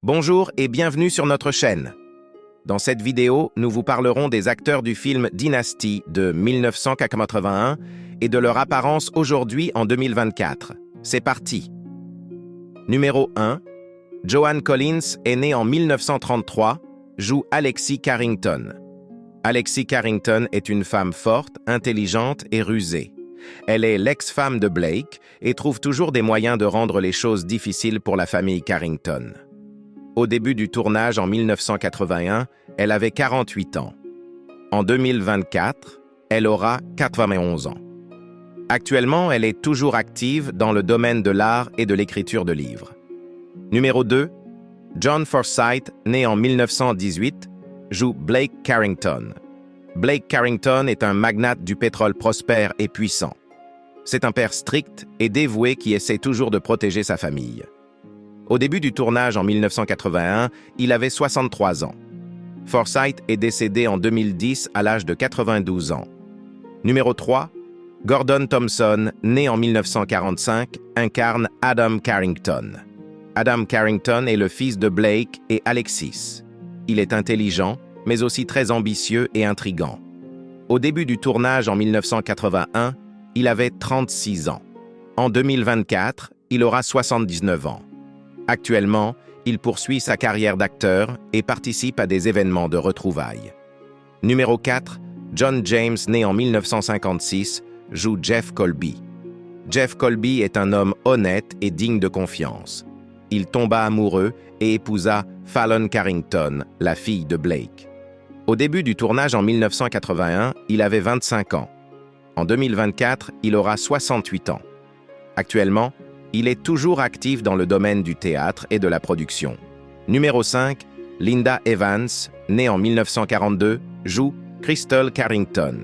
Bonjour et bienvenue sur notre chaîne. Dans cette vidéo, nous vous parlerons des acteurs du film Dynasty de 1981 et de leur apparence aujourd'hui en 2024. C'est parti. Numéro 1. Joan Collins est née en 1933, joue Alexis Carrington. Alexis Carrington est une femme forte, intelligente et rusée. Elle est l'ex-femme de Blake et trouve toujours des moyens de rendre les choses difficiles pour la famille Carrington. Au début du tournage en 1981, elle avait 48 ans. En 2024, elle aura 91 ans. Actuellement, elle est toujours active dans le domaine de l'art et de l'écriture de livres. Numéro 2. John Forsythe, né en 1918, joue Blake Carrington. Blake Carrington est un magnate du pétrole prospère et puissant. C'est un père strict et dévoué qui essaie toujours de protéger sa famille. Au début du tournage en 1981, il avait 63 ans. Forsythe est décédé en 2010 à l'âge de 92 ans. Numéro 3. Gordon Thompson, né en 1945, incarne Adam Carrington. Adam Carrington est le fils de Blake et Alexis. Il est intelligent, mais aussi très ambitieux et intrigant. Au début du tournage en 1981, il avait 36 ans. En 2024, il aura 79 ans. Actuellement, il poursuit sa carrière d'acteur et participe à des événements de retrouvailles. Numéro 4. John James, né en 1956, joue Jeff Colby. Jeff Colby est un homme honnête et digne de confiance. Il tomba amoureux et épousa Fallon Carrington, la fille de Blake. Au début du tournage en 1981, il avait 25 ans. En 2024, il aura 68 ans. Actuellement, il est toujours actif dans le domaine du théâtre et de la production. Numéro 5. Linda Evans, née en 1942, joue Crystal Carrington.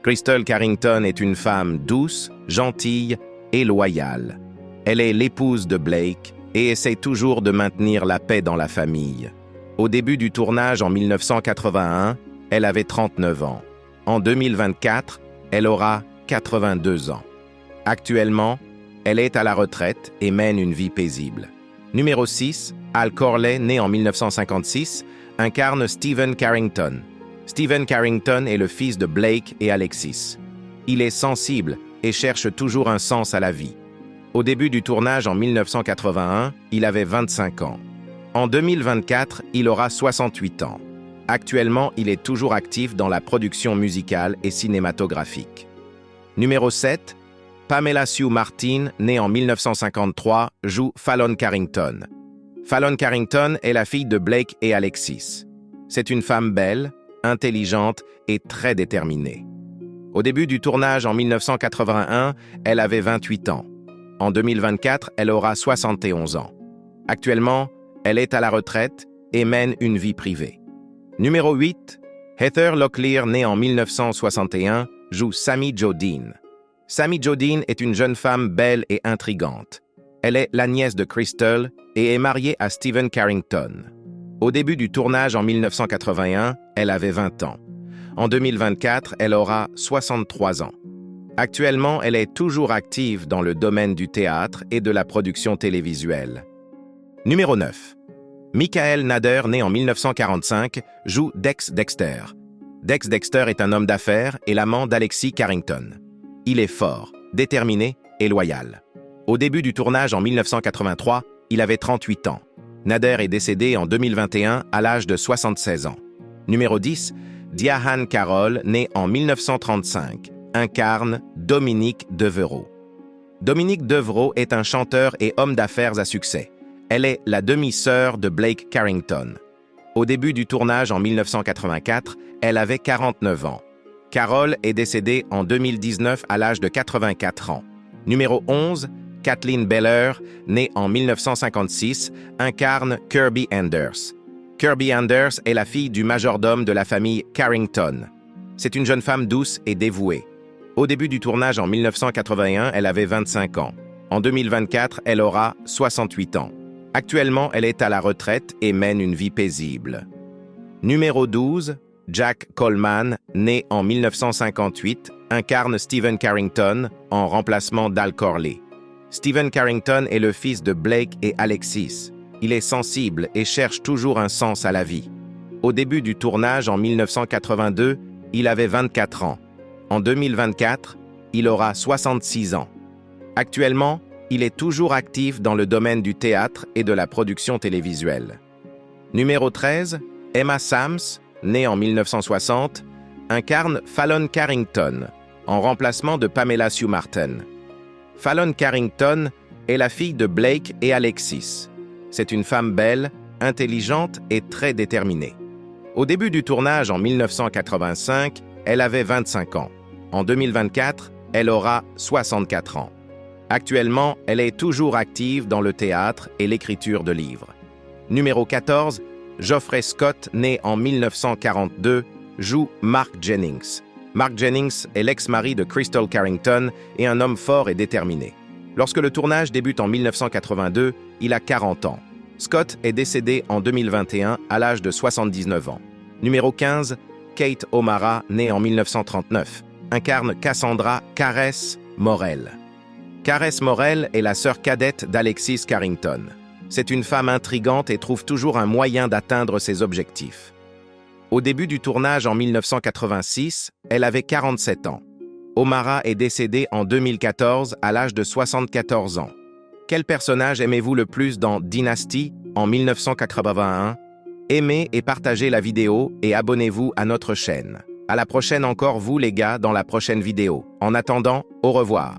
Crystal Carrington est une femme douce, gentille et loyale. Elle est l'épouse de Blake et essaie toujours de maintenir la paix dans la famille. Au début du tournage en 1981, elle avait 39 ans. En 2024, elle aura 82 ans. Actuellement, elle est à la retraite et mène une vie paisible. Numéro 6. Al Corley, né en 1956, incarne Stephen Carrington. Stephen Carrington est le fils de Blake et Alexis. Il est sensible et cherche toujours un sens à la vie. Au début du tournage en 1981, il avait 25 ans. En 2024, il aura 68 ans. Actuellement, il est toujours actif dans la production musicale et cinématographique. Numéro 7. Pamela Sue Martin, née en 1953, joue Fallon Carrington. Fallon Carrington est la fille de Blake et Alexis. C'est une femme belle, intelligente et très déterminée. Au début du tournage en 1981, elle avait 28 ans. En 2024, elle aura 71 ans. Actuellement, elle est à la retraite et mène une vie privée. Numéro 8. Heather Locklear, née en 1961, joue Sammy Jo Dean. Sammy Jo Dean est une jeune femme belle et intrigante. Elle est la nièce de Crystal et est mariée à Stephen Carrington. Au début du tournage en 1981, elle avait 20 ans. En 2024, elle aura 63 ans. Actuellement, elle est toujours active dans le domaine du théâtre et de la production télévisuelle. Numéro 9. Michael Nader, né en 1945, joue Dex Dexter. Dex Dexter est un homme d'affaires et l'amant d'Alexis Carrington. Il est fort, déterminé et loyal. Au début du tournage en 1983, il avait 38 ans. Nader est décédé en 2021 à l'âge de 76 ans. Numéro 10. Diahann Carroll, né en 1935, incarne Dominique Devereaux. Dominique Devereaux est un chanteur et homme d'affaires à succès. Elle est la demi-sœur de Blake Carrington. Au début du tournage en 1984, elle avait 49 ans. Carroll est décédée en 2019 à l'âge de 84 ans. Numéro 11. Kathleen Beller, née en 1956, incarne Kirby Anders. Kirby Anders est la fille du majordome de la famille Carrington. C'est une jeune femme douce et dévouée. Au début du tournage en 1981, elle avait 25 ans. En 2024, elle aura 68 ans. Actuellement, elle est à la retraite et mène une vie paisible. Numéro 12. Jack Coleman, né en 1958, incarne Stephen Carrington en remplacement d'Al Corley. Stephen Carrington est le fils de Blake et Alexis. Il est sensible et cherche toujours un sens à la vie. Au début du tournage en 1982, il avait 24 ans. En 2024, il aura 66 ans. Actuellement, il est toujours actif dans le domaine du théâtre et de la production télévisuelle. Numéro 13, Emma Sams, née en 1960, incarne Fallon Carrington, en remplacement de Pamela Sue Martin. Fallon Carrington est la fille de Blake et Alexis. C'est une femme belle, intelligente et très déterminée. Au début du tournage en 1985, elle avait 25 ans. En 2024, elle aura 64 ans. Actuellement, elle est toujours active dans le théâtre et l'écriture de livres. Numéro 14, Geoffrey Scott, né en 1942, joue Mark Jennings. Mark Jennings est l'ex-mari de Crystal Carrington et un homme fort et déterminé. Lorsque le tournage débute en 1982, il a 40 ans. Scott est décédé en 2021 à l'âge de 79 ans. Numéro 15, Kate O'Mara, née en 1939, incarne Cassandra Caress Morel. Caress Morel est la sœur cadette d'Alexis Carrington. C'est une femme intrigante et trouve toujours un moyen d'atteindre ses objectifs. Au début du tournage en 1986, elle avait 47 ans. O'Mara est décédée en 2014 à l'âge de 74 ans. Quel personnage aimez-vous le plus dans Dynasty en 1981? Aimez et partagez la vidéo et abonnez-vous à notre chaîne. À la prochaine encore vous les gars dans la prochaine vidéo. En attendant, au revoir.